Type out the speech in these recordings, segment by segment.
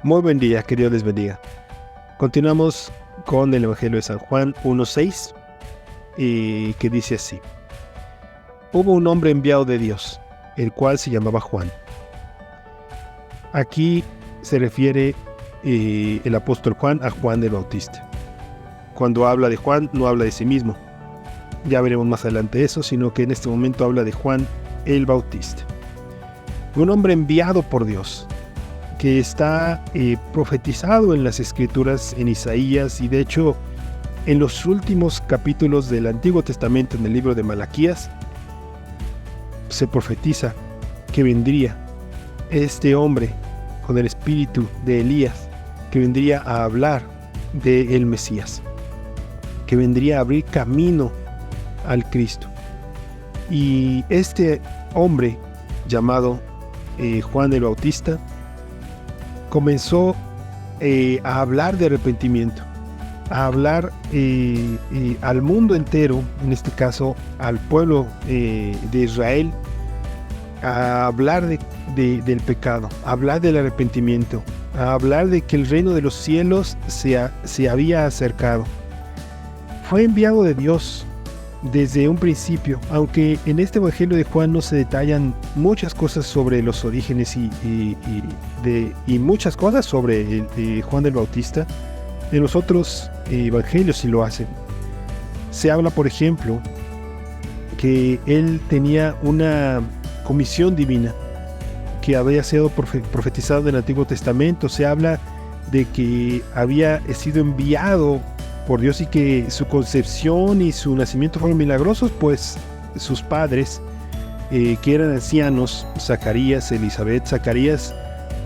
Muy buen día, que Dios les bendiga. Continuamos con el Evangelio de San Juan 1:6, que dice así: Hubo un hombre enviado de Dios, el cual se llamaba Juan. Aquí se refiere el apóstol Juan a Juan el Bautista. Cuando habla de Juan, no habla de sí mismo. Ya veremos más adelante eso, sino que en este momento habla de Juan el Bautista. Un hombre enviado por Dios, que está profetizado en las Escrituras, en Isaías, y de hecho en los últimos capítulos del Antiguo Testamento, en el libro de Malaquías, se profetiza que vendría este hombre con el espíritu de Elías, que vendría a hablar del Mesías, que vendría a abrir camino al Cristo. Y este hombre llamado Juan el Bautista comenzó a hablar de arrepentimiento, a hablar al mundo entero, en este caso al pueblo de Israel, a hablar del pecado, a hablar del arrepentimiento, a hablar de que el reino de los cielos se había acercado. Fue enviado de Dios desde un principio, aunque en este Evangelio de Juan no se detallan muchas cosas sobre los orígenes y muchas cosas sobre Juan el Bautista. En los otros evangelios sí lo hacen. Se habla, por ejemplo, que él tenía una comisión divina que había sido profetizado en el Antiguo Testamento. Se habla de que había sido enviado por Dios y que su concepción y su nacimiento fueron milagrosos, pues sus padres, que eran ancianos, Zacarías, Elizabeth, Zacarías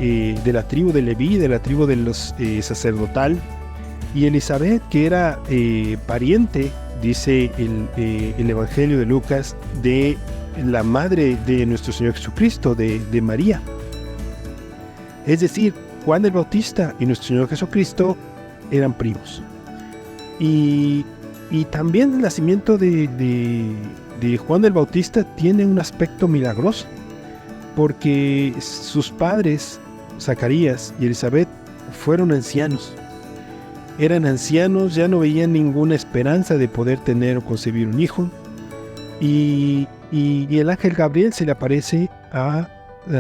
de la tribu de Leví, de la tribu de los sacerdotal, y Elizabeth, que era pariente, dice el Evangelio de Lucas, de la madre de nuestro Señor Jesucristo, de María. Es decir, Juan el Bautista y nuestro Señor Jesucristo eran primos. Y también el nacimiento de Juan el Bautista tiene un aspecto milagroso, porque sus padres, Zacarías y Elizabeth, fueron ancianos. Eran ancianos, ya no veían ninguna esperanza de poder tener o concebir un hijo. Y el ángel Gabriel se le aparece a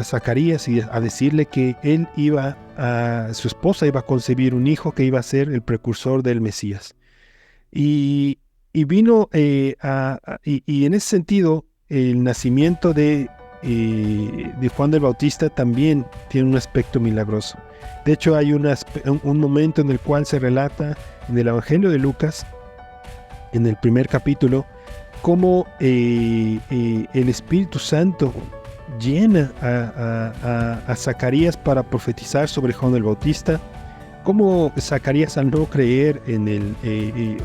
Zacarías y a decirle que su esposa iba a concebir un hijo que iba a ser el precursor del Mesías. Y vino y en ese sentido el nacimiento de Juan el Bautista también tiene un aspecto milagroso. De hecho, hay un momento en el cual se relata en el Evangelio de Lucas, en el primer capítulo, cómo el Espíritu Santo llena a Zacarías para profetizar sobre Juan el Bautista. Cómo Zacarías, al no creer en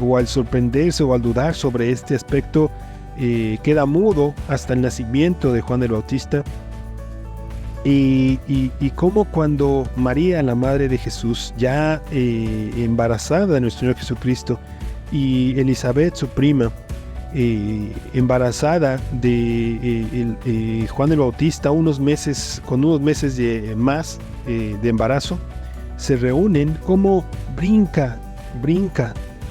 o al sorprenderse o al dudar sobre este aspecto, queda mudo hasta el nacimiento de Juan el Bautista. Y cómo cuando María, la madre de Jesús, ya embarazada de nuestro Señor Jesucristo, y Elizabeth, su prima, embarazada de Juan el Bautista, con unos meses más de embarazo, se reúnen, como brinca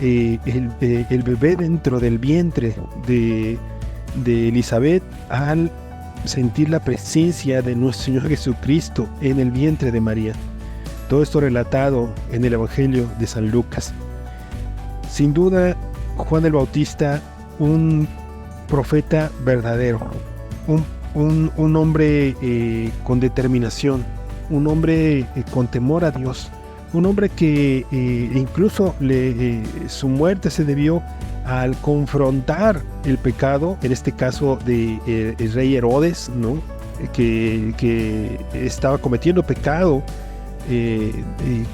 el bebé dentro del vientre de Elizabeth al sentir la presencia de nuestro Señor Jesucristo en el vientre de María. Todo esto relatado en el Evangelio de San Lucas. Sin duda, Juan el Bautista, un profeta verdadero, un hombre con determinación, un hombre con temor a Dios, un hombre que incluso su muerte se debió al confrontar el pecado, en este caso de el rey Herodes, ¿no? que estaba cometiendo pecado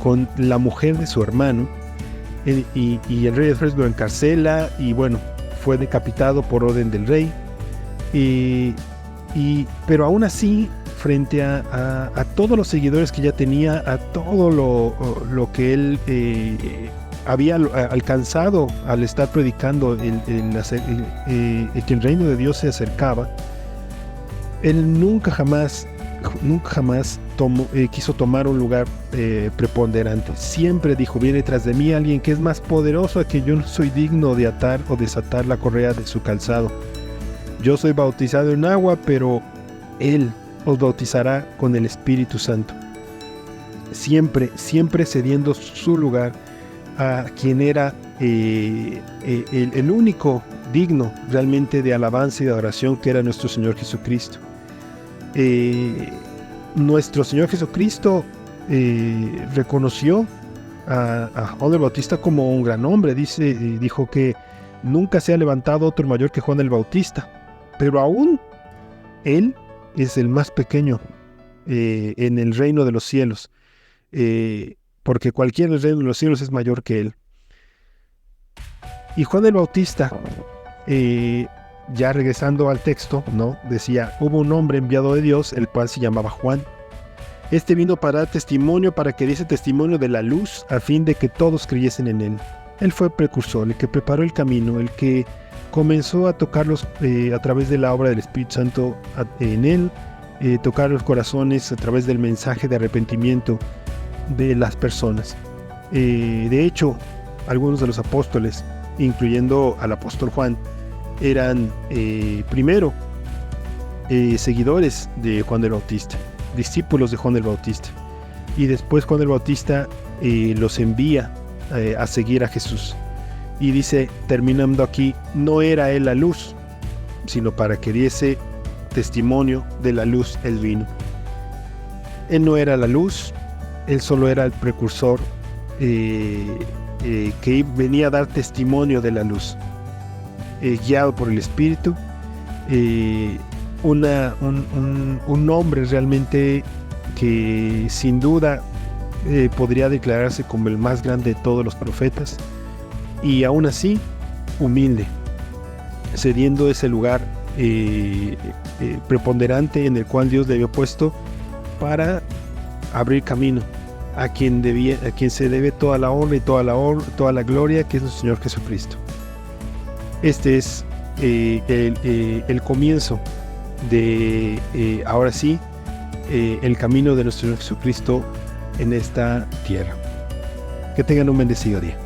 con la mujer de su hermano, y el rey Herodes lo encarcela y bueno, fue decapitado por orden del rey, pero aún así, frente a todos los seguidores que ya tenía, a todo lo que él había alcanzado al estar predicando que el reino de Dios se acercaba, él nunca jamás quiso tomar un lugar preponderante. Siempre dijo: viene tras de mí alguien que es más poderoso, a quien yo no soy digno de atar o desatar la correa de su calzado. Yo soy bautizado en agua, pero Él os bautizará con el Espíritu Santo. Siempre cediendo su lugar a quien era el único digno realmente de alabanza y de adoración, que era nuestro Señor Jesucristo. Nuestro Señor Jesucristo reconoció a Juan el Bautista como un gran hombre. Dijo que nunca se ha levantado otro mayor que Juan el Bautista, pero aún él es el más pequeño en el reino de los cielos, porque cualquiera en el reino de los cielos es mayor que él. Y Juan el Bautista, ya regresando al texto, ¿no?, decía: hubo un hombre enviado de Dios, el cual se llamaba Juan. Este vino para dar testimonio, para que diese testimonio de la luz, a fin de que todos creyesen en él. Él fue precursor, el que preparó el camino, el que comenzó a tocarlos a través de la obra del Espíritu Santo en él, tocar los corazones a través del mensaje de arrepentimiento de las personas. De hecho, algunos de los apóstoles, incluyendo al apóstol Juan, eran primero seguidores de Juan el Bautista, discípulos de Juan el Bautista, y después Juan el Bautista los envía a seguir a Jesús. Y dice, terminando aquí: no era él la luz, sino para que diese testimonio de la luz él vino. Él no era la luz, él solo era el precursor que venía a dar testimonio de la luz, guiado por el Espíritu, un hombre realmente que sin duda podría declararse como el más grande de todos los profetas, y aún así humilde, cediendo ese lugar preponderante en el cual Dios le había puesto para abrir camino a quien se debe toda la honra y toda la gloria, que es nuestro Señor Jesucristo. Este es el comienzo de, ahora sí, el camino de nuestro Señor Jesucristo en esta tierra. Que tengan un bendecido día.